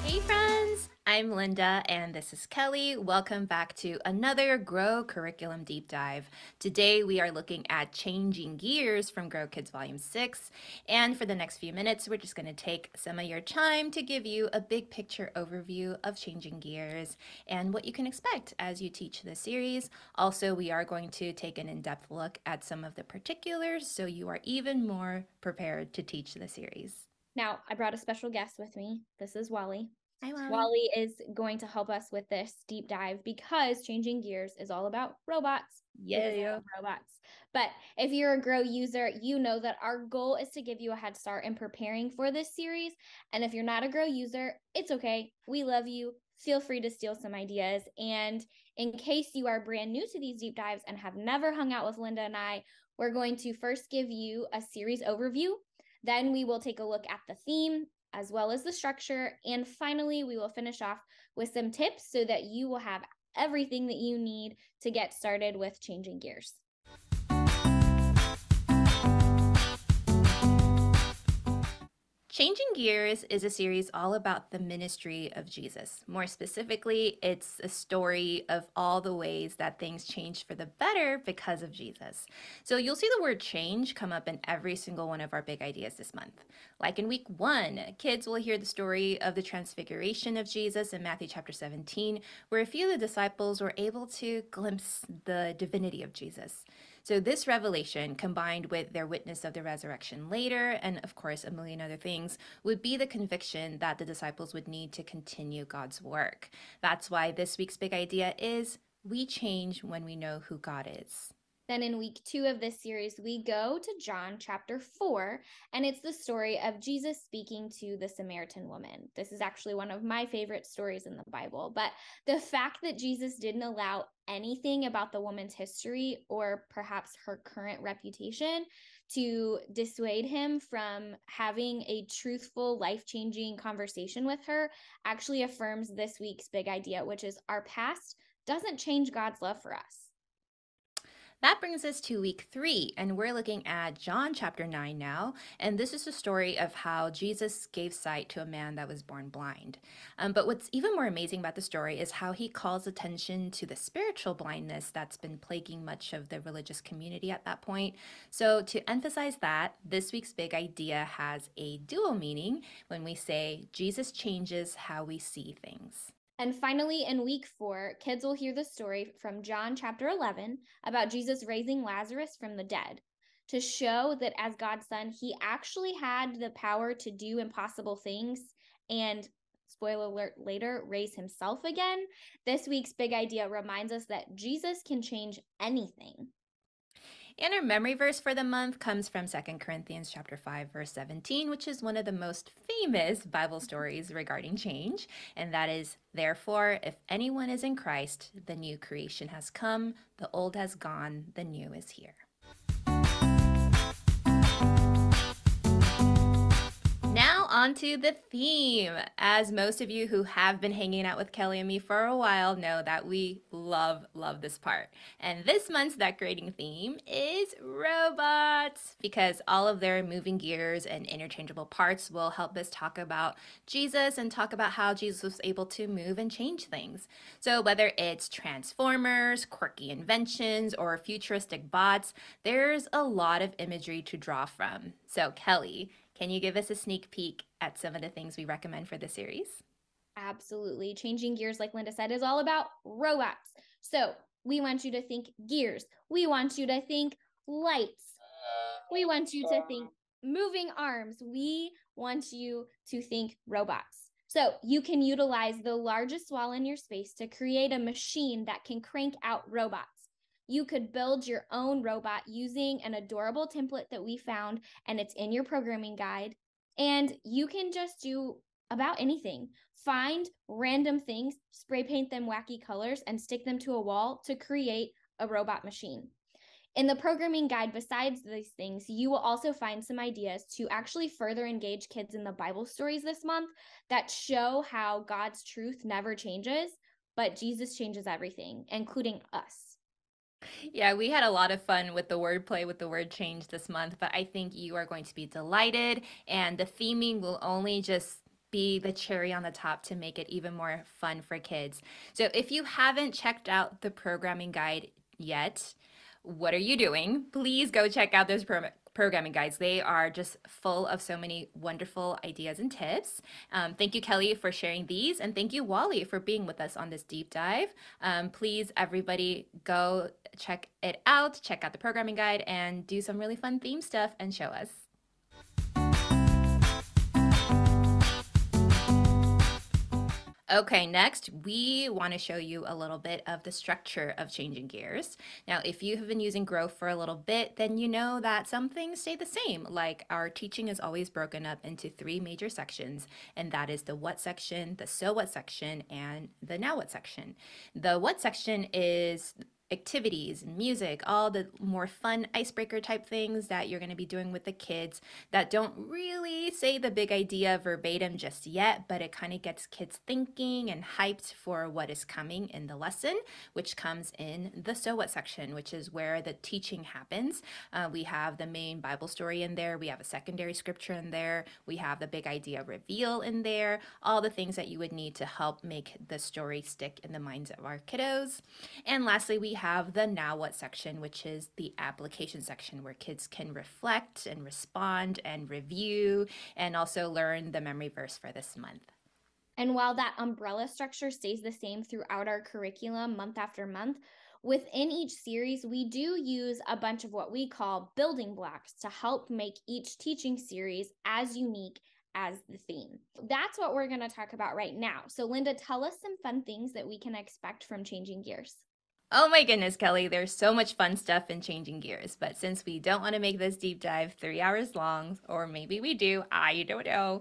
Hey friends, I'm Linda and this is Kelly. Welcome back to another Grow Curriculum Deep Dive. Today we are looking at changing gears from Grow Kids Volume 6. And for the next few minutes, we're just going to take some of your time to give you a big picture overview of changing gears and what you can expect as you teach this series. Also, we are going to take an in-depth look at some of the particulars so you are even more prepared to teach the series. Now, I brought a special guest with me. This is Wally. Hi, Wally. Wally is going to help us with this deep dive because changing gears is all about robots. Because I love robots. But if you're a Grow user, you know that our goal is to give you a head start in preparing for this series. And if you're not a Grow user, it's okay. We love you. Feel free to steal some ideas. And in case you are brand new to these deep dives and have never hung out with Linda and I, we're going to first give you a series overview. Then we will take a look at the theme as well as the structure. And finally, we will finish off with some tips so that you will have everything that you need to get started with changing gears. Changing Gears is a series all about the ministry of Jesus. More specifically, it's a story of all the ways that things changed for the better because of Jesus. So you'll see the word change come up in every single one of our big ideas this month. Like in week 1, kids will hear the story of the transfiguration of Jesus in Matthew chapter 17, where a few of the disciples were able to glimpse the divinity of Jesus. So this revelation, combined with their witness of the resurrection later, and of course a million other things, would be the conviction that the disciples would need to continue God's work. That's why this week's big idea is we change when we know who God is. Then in week 2 of this series, we go to John chapter 4, and it's the story of Jesus speaking to the Samaritan woman. This is actually one of my favorite stories in the Bible, but the fact that Jesus didn't allow anything about the woman's history or perhaps her current reputation to dissuade him from having a truthful, life-changing conversation with her actually affirms this week's big idea, which is our past doesn't change God's love for us. That brings us to week 3, and we're looking at John chapter 9 now. And this is a story of how Jesus gave sight to a man that was born blind. But what's even more amazing about the story is how he calls attention to the spiritual blindness that's been plaguing much of the religious community at that point. So, to emphasize that, this week's big idea has a dual meaning when we say Jesus changes how we see things. And finally, in week 4, kids will hear the story from John chapter 11 about Jesus raising Lazarus from the dead to show that as God's son, he actually had the power to do impossible things and, spoiler alert, later raise himself again. This week's big idea reminds us that Jesus can change anything. And our memory verse for the month comes from 2 Corinthians chapter 5 verse 17, which is one of the most famous Bible stories regarding change, and that is, "Therefore, if anyone is in Christ, the new creation has come, the old has gone, the new is here." Now on to the theme. As most of you who have been hanging out with Kelly and me for a while know that we love this part. And this month's decorating theme is robots, because all of their moving gears and interchangeable parts will help us talk about Jesus and talk about how Jesus was able to move and change things. So whether it's transformers, quirky inventions, or futuristic bots, there's a lot of imagery to draw from. So Kelly, can you give us a sneak peek at some of the things we recommend for the series? Absolutely. Changing gears, like Linda said, is all about robots. So we want you to think gears. We want you to think lights. We want you to think moving arms. We want you to think robots. So you can utilize the largest wall in your space to create a machine that can crank out robots. You could build your own robot using an adorable template that we found, and it's in your programming guide. And you can just do about anything. Find random things, spray paint them wacky colors, and stick them to a wall to create a robot machine. In the programming guide, besides these things, you will also find some ideas to actually further engage kids in the Bible stories this month that show how God's truth never changes, but Jesus changes everything, including us. Yeah, we had a lot of fun with the wordplay with the word change this month, but I think you are going to be delighted, and the theming will only just be the cherry on the top to make it even more fun for kids. So if you haven't checked out the programming guide yet, what are you doing? Please go check out those programming guides. They are just full of so many wonderful ideas and tips. Thank you, Kelly, for sharing these. And thank you, Wally, for being with us on this deep dive. Please, everybody, go check it out, check out the programming guide, and do some really fun theme stuff and show us. Okay, next, we want to show you a little bit of the structure of changing gears. Now, if you have been using Grow for a little bit, then you know that some things stay the same, like our teaching is always broken up into three major sections, and that is the what section, the so what section, and the now what section. The what section is activities, music, all the more fun icebreaker type things that you're going to be doing with the kids that don't really say the big idea verbatim just yet, but it kind of gets kids thinking and hyped for what is coming in the lesson, which comes in the so what section, which is where the teaching happens. We have the main Bible story in there, we have a secondary scripture in there, we have the big idea reveal in there, all the things that you would need to help make the story stick in the minds of our kiddos. And lastly, we have the now what section, which is the application section where kids can reflect and respond and review and also learn the memory verse for this month. And while that umbrella structure stays the same throughout our curriculum month after month, within each series, we do use a bunch of what we call building blocks to help make each teaching series as unique as the theme. That's what we're going to talk about right now. So, Linda, tell us some fun things that we can expect from changing gears. Oh my goodness, Kelly, there's so much fun stuff in changing gears. But since we don't want to make this deep dive 3 hours long, or maybe we do, I don't know,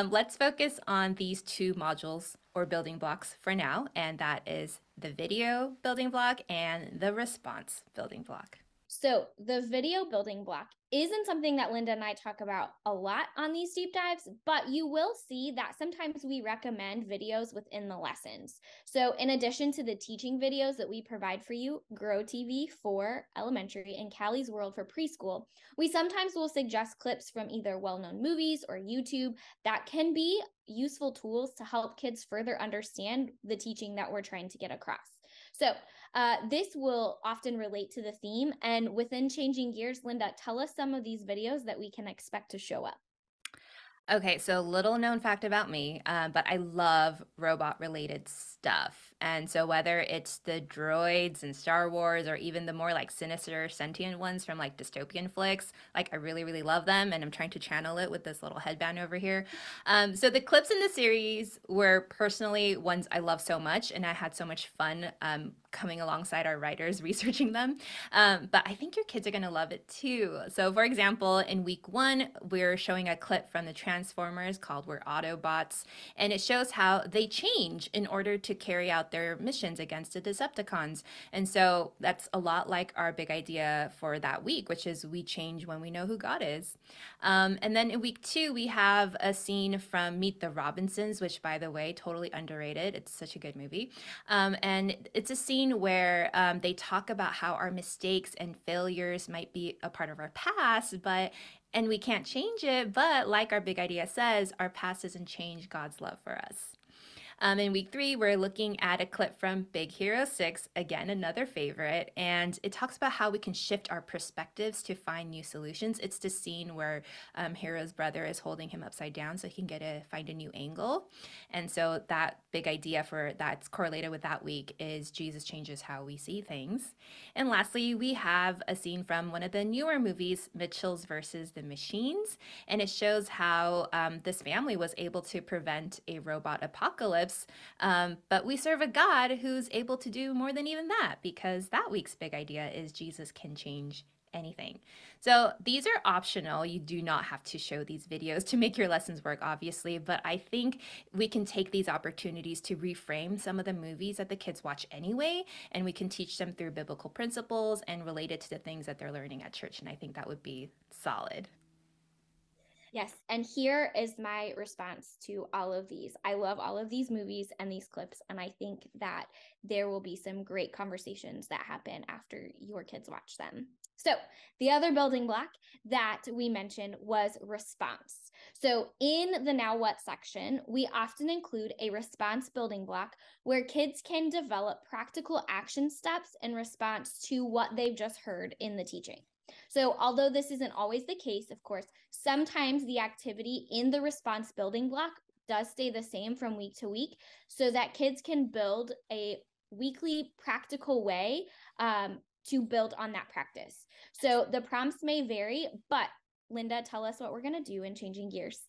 let's focus on these two modules or building blocks for now. And that is the video building block and the response building block. So the video building block isn't something that Linda and I talk about a lot on these deep dives, but you will see that sometimes we recommend videos within the lessons. So in addition to the teaching videos that we provide for you, Grow TV for elementary and Callie's World for preschool, we sometimes will suggest clips from either well-known movies or YouTube that can be useful tools to help kids further understand the teaching that we're trying to get across. So this will often relate to the theme. And within Changing Gears, Linda, tell us some of these videos that we can expect to show up. Okay, so little known fact about me, but I love robot related stuff. And so whether it's the droids in Star Wars or even the more like sinister sentient ones from like dystopian flicks, like I really, really love them. And I'm trying to channel it with this little headband over here. So the clips in the series were personally ones I love so much. And I had so much fun coming alongside our writers researching them. But I think your kids are going to love it too. So, for example, in week 1, we're showing a clip from the Transformers called We're Autobots, and it shows how they change in order to carry out their missions against the Decepticons. And so that's a lot like our big idea for that week, which is we change when we know who God is. And then in week 2, we have a scene from Meet the Robinsons, which, by the way, totally underrated. It's such a good movie. And it's a scene where they talk about how our mistakes and failures might be a part of our past, and we can't change it. But like our big idea says, our past doesn't change God's love for us. In week 3, we're looking at a clip from Big Hero 6, again, another favorite, and it talks about how we can shift our perspectives to find new solutions. It's the scene where Hero's brother is holding him upside down so he can find a new angle. And so that big idea for that's correlated with that week is Jesus changes how we see things. And lastly, we have a scene from one of the newer movies, Mitchell's versus the Machines, and it shows how this family was able to prevent a robot apocalypse. But we serve a God who's able to do more than even that, because that week's big idea is Jesus can change anything. So these are optional. You do not have to show these videos to make your lessons work, obviously, but I think we can take these opportunities to reframe some of the movies that the kids watch anyway, and we can teach them through biblical principles and relate it to the things that they're learning at church, and I think that would be solid. Yes, and here is my response to all of these. I love all of these movies and these clips, and I think that there will be some great conversations that happen after your kids watch them. So the other building block that we mentioned was response. So in the Now What section, we often include a response building block where kids can develop practical action steps in response to what they've just heard in the teaching. So although this isn't always the case, of course, sometimes the activity in the response building block does stay the same from week to week so that kids can build a weekly practical way to build on that practice. So the prompts may vary, but Linda, tell us what we're going to do in changing gears.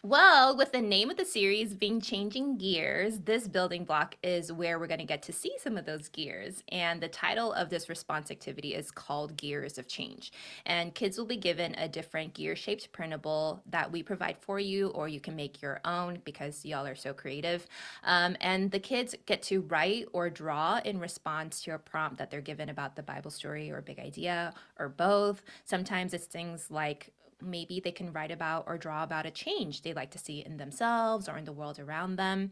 Well, with the name of the series being Changing Gears, this building block is where we're going to get to see some of those gears. And the title of this response activity is called Gears of Change. And kids will be given a different gear shaped printable that we provide for you, or you can make your own because y'all are so creative. And the kids get to write or draw in response to a prompt that they're given about the Bible story or big idea or both. Sometimes it's things like maybe they can write about or draw about a change they like to see in themselves or in the world around them.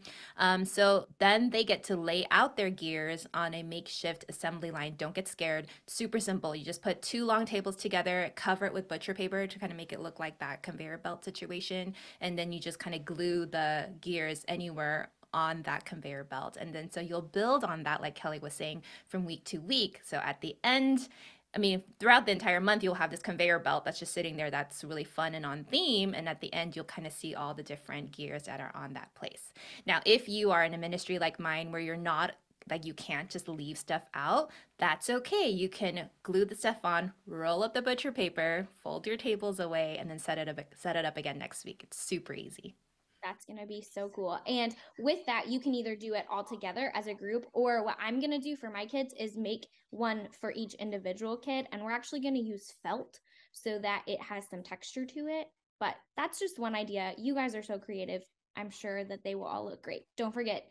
So then they get to lay out their gears on a makeshift assembly line. Don't get scared. Super simple. You just put two long tables together, cover it with butcher paper to kind of make it look like that conveyor belt situation, and then you just kind of glue the gears anywhere on that conveyor belt. And then so you'll build on that, like Kelly was saying, from week to week. So at the end, I mean, throughout the entire month, you'll have this conveyor belt that's just sitting there that's really fun and on theme. And at the end, you'll kind of see all the different gears that are on that place. Now, if you are in a ministry like mine where you're not, like, you can't just leave stuff out, that's okay. You can glue the stuff on, roll up the butcher paper, fold your tables away, and then set it up again next week. It's super easy. That's going to be so cool. And with that, you can either do it all together as a group, or what I'm going to do for my kids is make one for each individual kid. And we're actually going to use felt so that it has some texture to it. But that's just one idea. You guys are so creative. I'm sure that they will all look great. Don't forget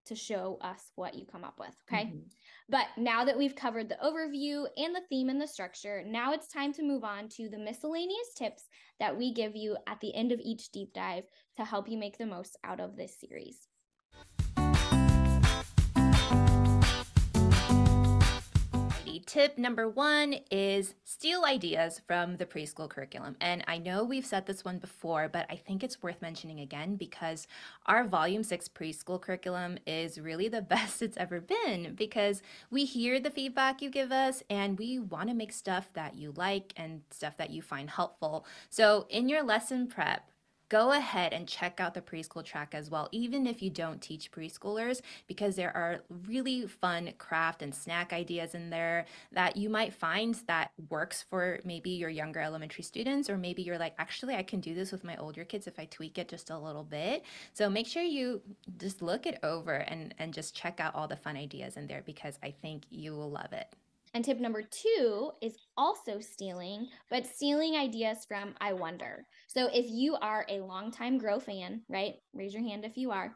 to show us what you come up with. Okay. Mhm. But now that we've covered the overview and the theme and the structure, now it's time to move on to the miscellaneous tips that we give you at the end of each deep dive to help you make the most out of this series. Tip number one is steal ideas from the preschool curriculum. And I know we've said this one before, but I think it's worth mentioning again because our Volume 6 preschool curriculum is really the best it's ever been because we hear the feedback you give us and we want to make stuff that you like and stuff that you find helpful. So in your lesson prep, go ahead and check out the preschool track as well, even if you don't teach preschoolers, because there are really fun craft and snack ideas in there that you might find that works for maybe your younger elementary students, or maybe you're like, actually, I can do this with my older kids if I tweak it just a little bit. So make sure you just look it over and just check out all the fun ideas in there because I think you will love it. And tip number 2 is also stealing, but stealing ideas from I Wonder. So if you are a longtime Grow fan, right? Raise your hand if you are.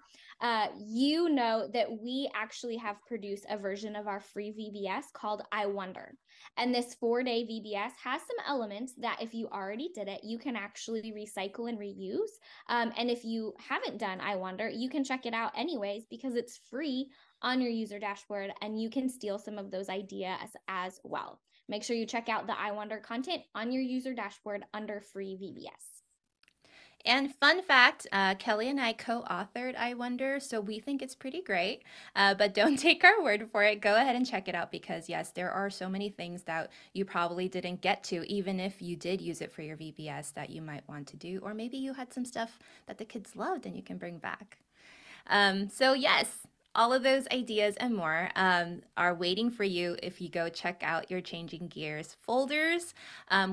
You know that we actually have produced a version of our free VBS called I Wonder. And this 4-day VBS has some elements that if you already did it, you can actually recycle and reuse. And if you haven't done I Wonder, you can check it out anyways because it's free on your user dashboard and you can steal some of those ideas as well. Make sure you check out the I Wonder content on your user dashboard under free VBS. And fun fact, Kelly and I co-authored I Wonder, so we think it's pretty great. But don't take our word for it. Go ahead and check it out because yes, there are so many things that you probably didn't get to, even if you did use it for your VBS that you might want to do, or maybe you had some stuff that the kids loved and you can bring back. So yes, all of those ideas and more are waiting for you if you go check out your Changing Gears folders.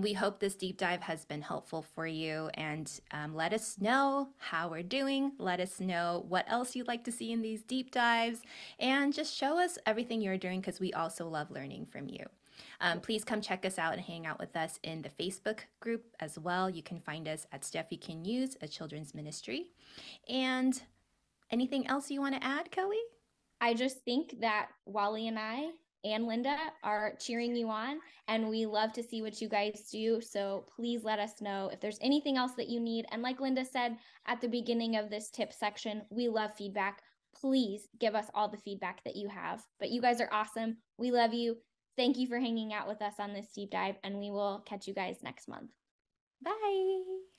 We hope this deep dive has been helpful for you and let us know how we're doing. Let us know what else you'd like to see in these deep dives and just show us everything you're doing because we also love learning from you. Please come check us out and hang out with us in the Facebook group as well. You can find us at Stuff You Can Use, a children's ministry. And anything else you want to add, Kelly? I just think that Wally and I and Linda are cheering you on, and we love to see what you guys do. So please let us know if there's anything else that you need. And like Linda said at the beginning of this tip section, we love feedback. Please give us all the feedback that you have. But you guys are awesome. We love you. Thank you for hanging out with us on this deep dive, and we will catch you guys next month. Bye.